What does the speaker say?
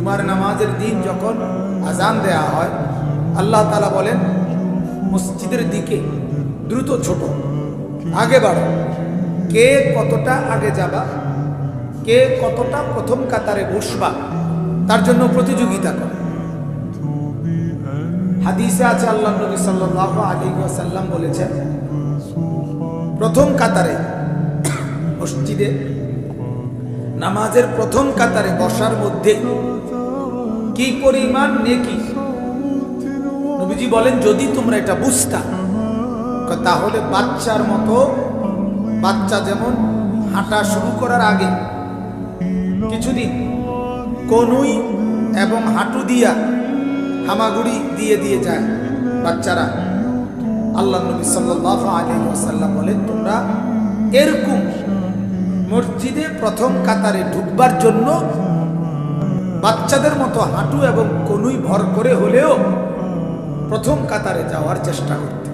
জুমার নামাজের দিন যখন আজান দেয়া হয়, আল্লাহ তাআলা বলেন মসজিদের দিকে দ্রুত ছোট, আগে বাড়ো। কে কতটা আগে যাবা, কে কতটা প্রথম কাতারে বসবা, তার জন্য প্রতিযোগিতা করে। হাদিসে আছে আল্লাহ নবী সাল্লাল্লাহু আলাইহি ওয়াসাল্লাম বলেছেন, প্রথম কাতারে মসজিদে নামাজের প্রথম কাতারে বসার মধ্যে কি পরিমাণ নেকি। নবীজি বলেন, যদি তোমরা এটা বুঝতা তাহলে বাচ্চার মতো, বাচ্চা যেমন হাঁটা শুরু করার আগে কিছুদিন কনুই এবং হাঁটু দিয়া হামাগুড়ি দিয়ে দিয়ে যায় বাচ্চারা, আল্লাহ নবী সাল্লাল্লাহু আলাইহি ওয়াসাল্লাম বলেন, তোমরা এরকম মসজিদে প্রথম কাতারে ঢুকবার জন্য বাচ্চাদের মতো হাঁটু এবং কনুই ভর করে হলেও প্রথম কাতারে যাওয়ার চেষ্টা করতে।